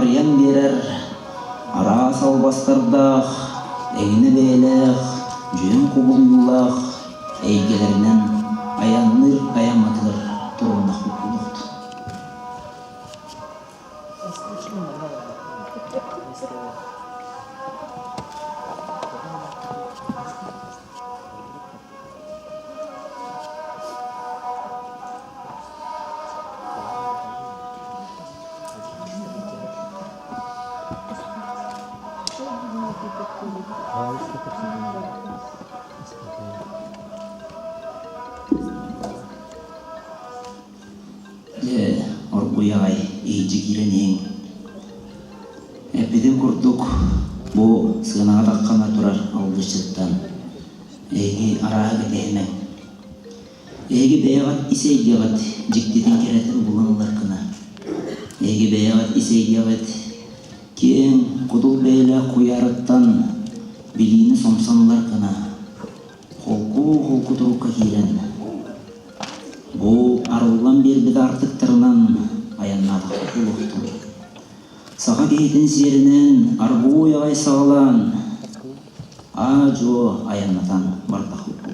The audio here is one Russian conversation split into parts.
арыян берер, ара салбастардах, эйне бейлех, жүйен кубуллах, эйгелеринен аянныр аяматыр турунах укулукту. Orguyay iyice girenin. Epidin kurduk bu sığınağa takkana durar algıçlıktan. Egi arağa gidehemen. Egi beyagat iseygiyagat jiktidin keretin bulanlar kına. Egi beyagat iseygiyagat kien kudul beyle kuyarıttan biliğini somsanlar kına. Holku turukka giren. Bu arılan bir bide artıktırınan ayannadık uluktun. Sağa geytin serinen arbu yağay sağlan. Ajo ayannatan bardak uluktun.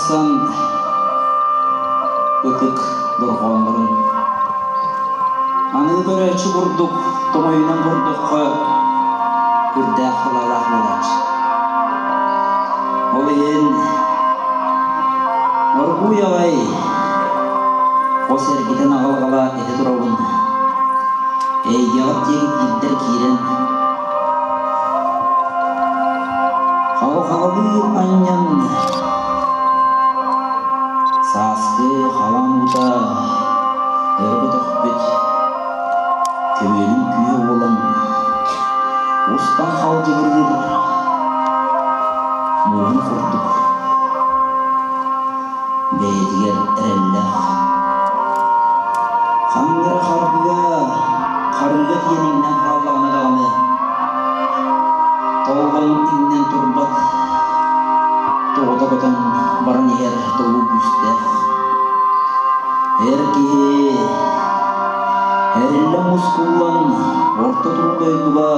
барақсан өтік дұрғанларын аны көрәчі бұрдық томайынан бұрдыққа үрдәқ қылалақ болач. Ол ең Оргуй ағай қос әргетен ағалғала әді тұрауын әйгеғат тегіп елдер кейрен қалы-қалы аньян сасқы халамуда өргі тұқпет көмелін күйе болан оспан қалды бірдер мұғын құрдық бәйдігер әрәлләқ қаңғыра қарыға тиеніңнен қалағына дағаны толған иннен тұрбат тоғыда көтен баран ер толу күстәқ әрке әрілі мұскулан орта тұрдайдыға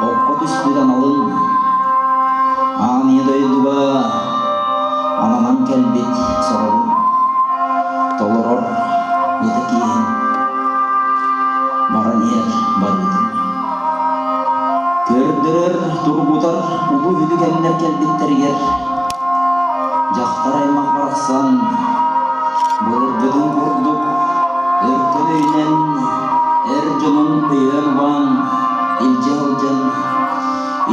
оққа түспеден алын анедайдыға ананан кәлбет соралын толырор еті кейін баран ер бар етін көрдірер тұрғытар ұлы үйді кәлінер кәлбеттергер жақтар аймақ барақсан болыр бүдің құрдық өркен өйнен әр жонын өйен бан елже алжан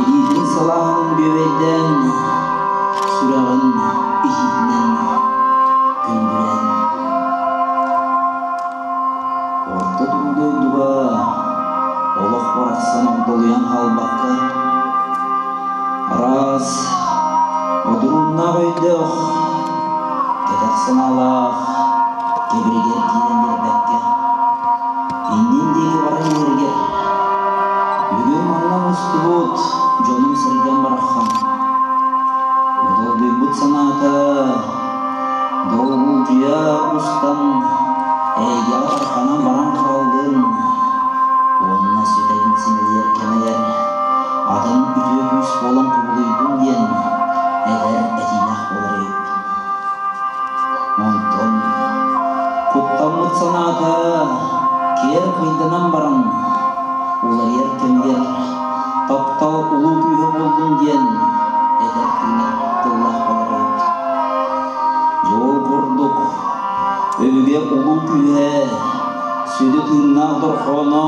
елейдің салағының бөйден сұрағын ихитінен көндірен орта тұрдойдыға олық барақсан оғдолуян халбаққа раз одырунна қойдық кетақсан алақ кебіргер кейдендер бәкке иннендегі баран ергер бүгін аллам ұсты бұд жоным сірген барақхан Долгый бұд саната долгу жия ұстан әйге арқанан баран қалдың онына сөйтәйін сенелер кәмелер адам үтек үс болан құбылыйдың ден әдер әтинақ болар өп онтон құттан бұд саната кер қиндынан баран олар еркемдер таптал ұлы күйе болдың ден әдер күнер тыллақ болар өп жол құрдық өбіге ұлы күйе сөйді тыңнақ дұрқоны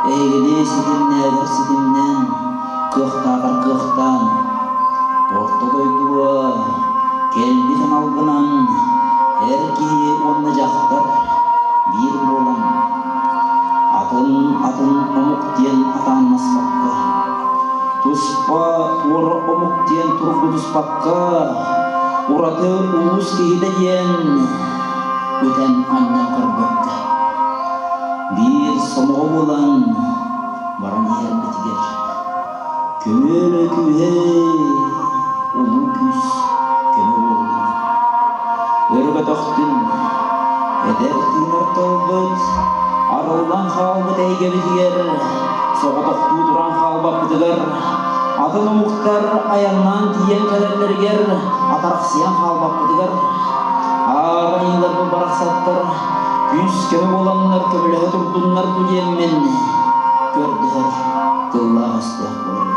әйгіде сетімнәгір сетімнен қықтағыр қықтан орта дойдуы кәлбетін алғынан әркеге онны жақтар бір болан атын ұмықтен атанмаспаққа тұспа туыры ұмықтен тұрғы тұспаққа ұраты ұлыс кейдеген өтен анна көрбөкке бір сомғы болан баран ер бітігер көмелі күйе ұлы күз көмел болды өргі тоқтын әдер түйнір толбыт арылдан қалбыт әйге бітігер соға тоқту тұран қалба бітігер атын ұмықтар аяннан тиен кәдерлергер атарқсиян қалба бітігер ағайынлар бұл барақсаттар күз көмі боланлар көмілігі тұрдыңлар дүниеммен көрдір тыллақ ұстық болыр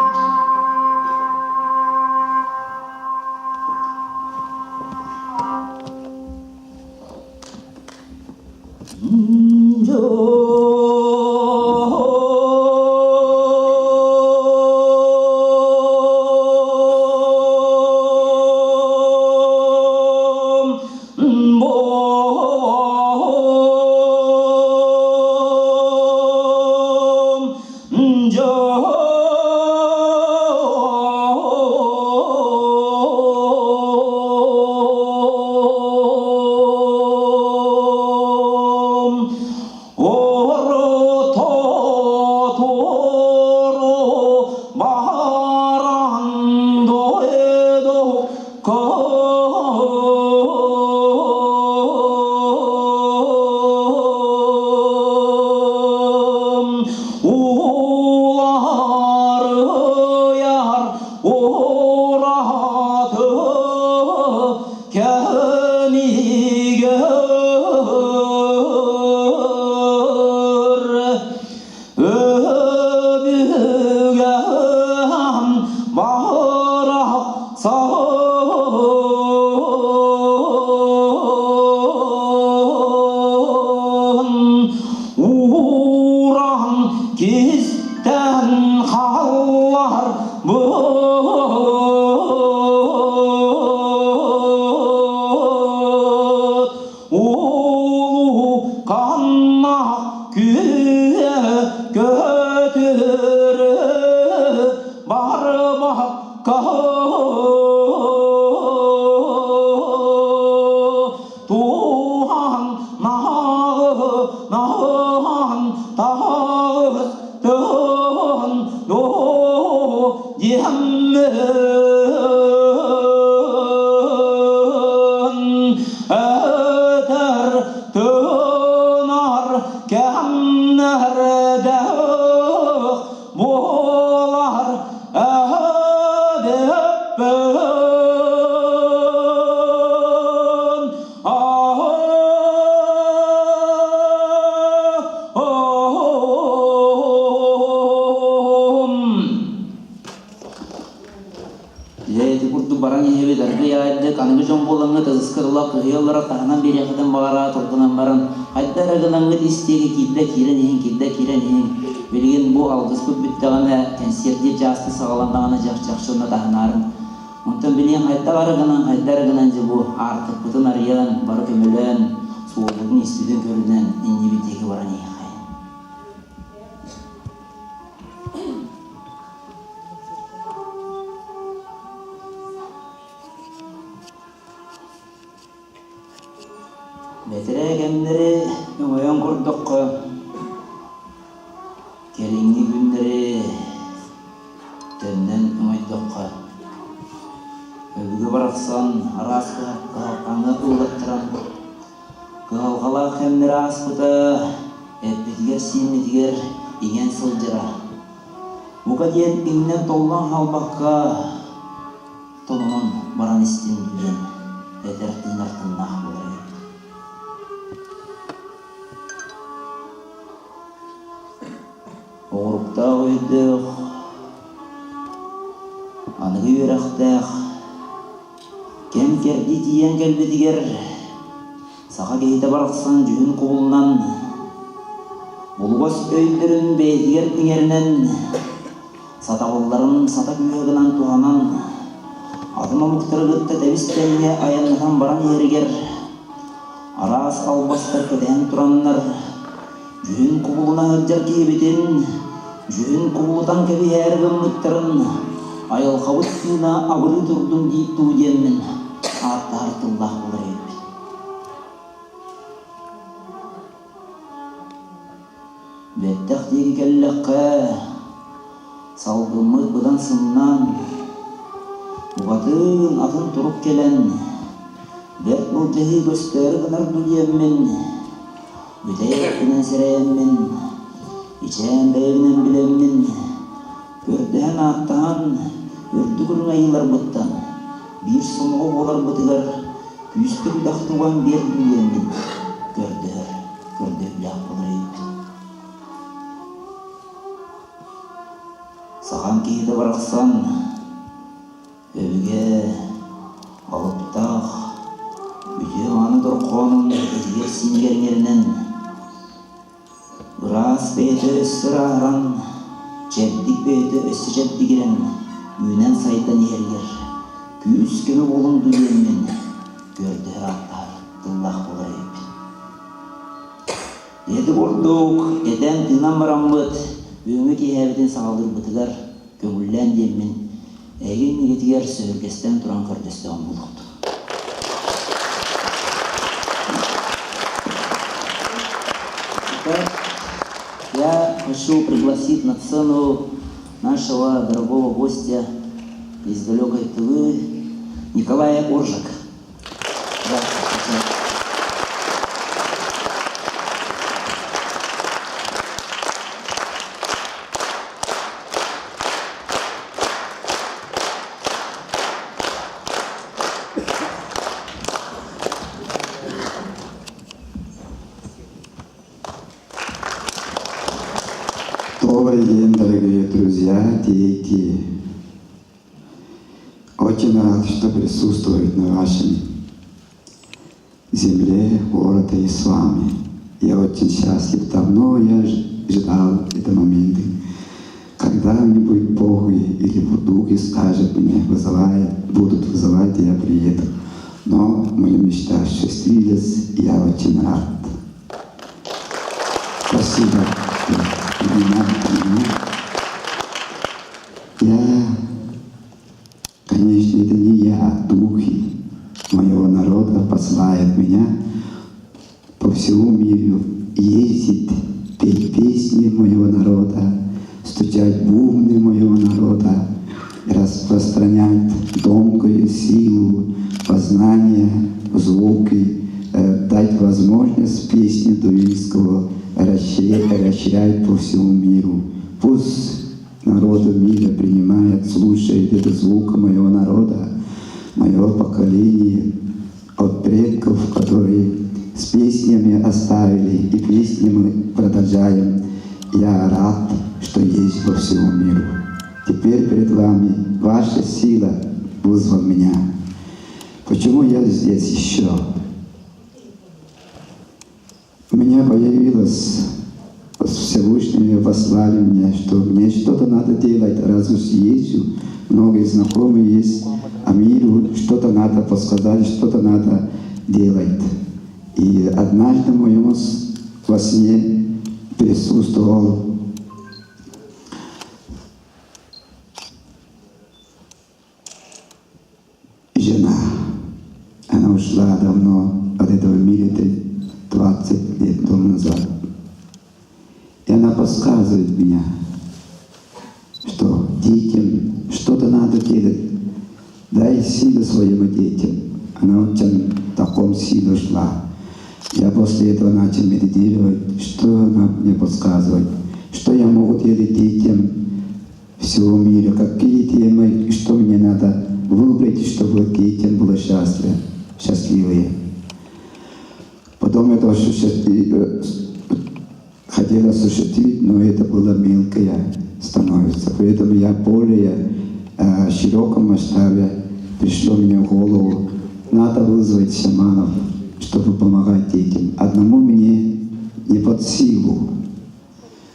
Oh Я хочу пригласить на сцену нашего дорогого гостя из далекой Тывы Николая Оржак. Добрый день, дорогие друзья, дети. Очень рад, что присутствует на вашей земле, города и с вами. Я очень счастлив. Давно я ждал этого момента. Когда-нибудь Бог или в Духе скажет мне, будут вызывать, и я приеду. Но моя мечта осуществилась, и я очень рад. Спасибо, что принимаете меня. Конечно, это не я, а духи моего народа посылают меня по всему миру ездить, петь песни моего народа, стучать бубны моего народа, распространять тонкую силу познания, звуки, дать возможность песни дуинского расширять по всему миру. Пусть народу мира принимает, слушает этот звук моего народа, моего поколения, от предков, которые с песнями оставили, и песни мы продолжаем. Я рад, что есть по всему миру. Теперь перед вами ваша сила вызвала меня. Почему я здесь еще? У меня появилось, Всевышний послали мне, что мне что-то надо делать, раз уж езжу, многие знакомые есть, а миру что-то надо подсказать, что-то надо делать. И однажды моему во сне присутствовал жена. Она ушла давно от этого мира 20 лет тому назад. И она подсказывает мне, что детям что-то надо делать. Дай силу своим детям. Она очень в таком силе шла. Я после этого начал медитировать, что она мне подсказывает, что я могу делать детям всего мира, какие темы, что мне надо выбрать, чтобы детям было счастливые. Потом это хотел осуществить, но это было мелкое становится. Поэтому я более широком масштабе пришло мне в голову, надо вызвать шаманов, чтобы помогать детям. Одному мне не под силу,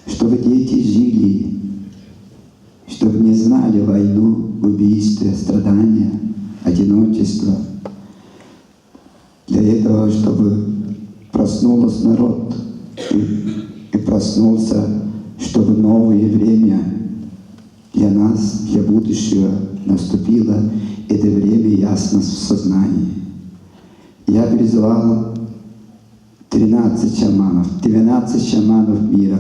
чтобы дети жили, чтобы не знали войну, убийство, страдания, одиночество. Для этого, чтобы проснулся народ и проснулся, чтобы новое время для нас, для будущего наступило, это время ясности в сознании. Я призвал 13 шаманов, 12 шаманов мира.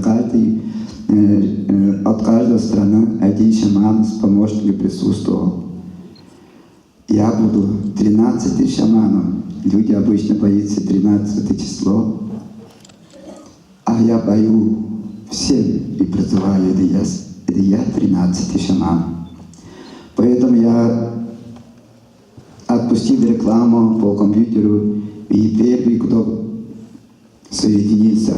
От каждой страны один шаман с помощником присутствовал. Я буду 13 шаманом. Люди обычно боятся 13 число. А я бою всем и призываю, это я 13 шаман. Поэтому я отпустил рекламу по компьютеру, и первый, кто соединился,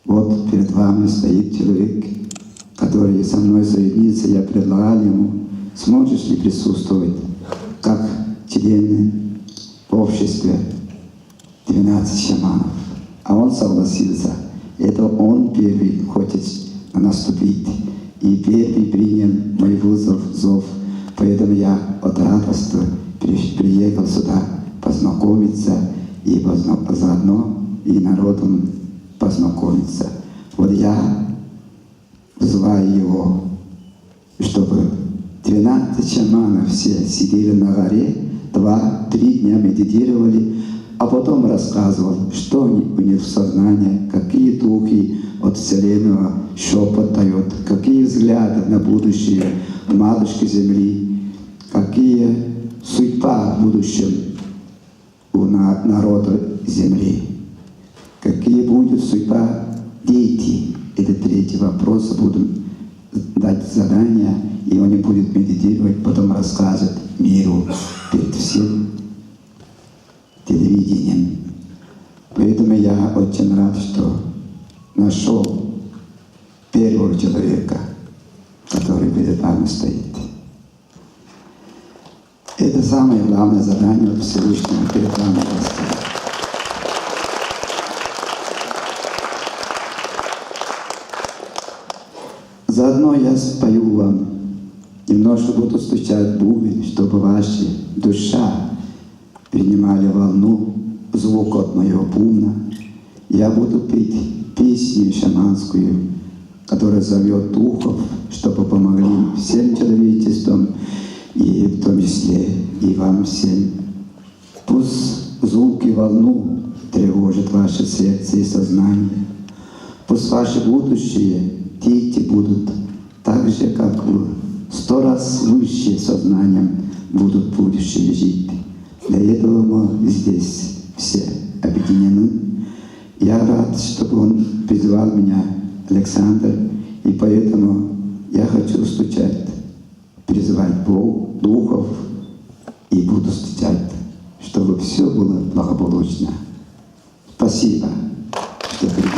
вот перед вами стоит человек, который со мной соединится. Я предлагал ему, сможешь ли присутствовать как член в обществе 12 шаманов. А он согласился. Это он первый хочет наступить. И первый принял мой зов. Поэтому я от радости приехал сюда познакомиться и заодно и народом познакомиться. Вот я вызываю его, чтобы 12 шаманов все сидели на горе, 2-3 дня медитировали, а потом рассказывал, что у них в сознании, какие духи от Вселенного шепотают, какие взгляды на будущее Матушки Земли, какие судьба в будущем у народа Земли, какие будет судьба детей. Это третий вопрос. Буду дать задание, и они будут медитировать, потом расскажет миру перед всем первого человека, который перед вами стоит. Это самое главное задание от Всевышнего перед вами, Господи. Заодно я спою вам, немножко буду стучать бубен, чтобы ваша душа принимали волну, звук от моего бубна. Я буду петь песню шаманскую, которая зовет духов, чтобы помогли всем человечествам, и в том числе и вам всем. Пусть звуки волну тревожат ваше сердце и сознание. Пусть ваше будущее дети будут так же, как вы, 100 раз выше сознанием будут будущие жить. Для этого мы здесь все объединены. Я рад, чтобы он призвал меня, Александр, и поэтому я хочу стучать, призывать Бог, духов, и буду стучать, чтобы все было благополучно. Спасибо, что пришли.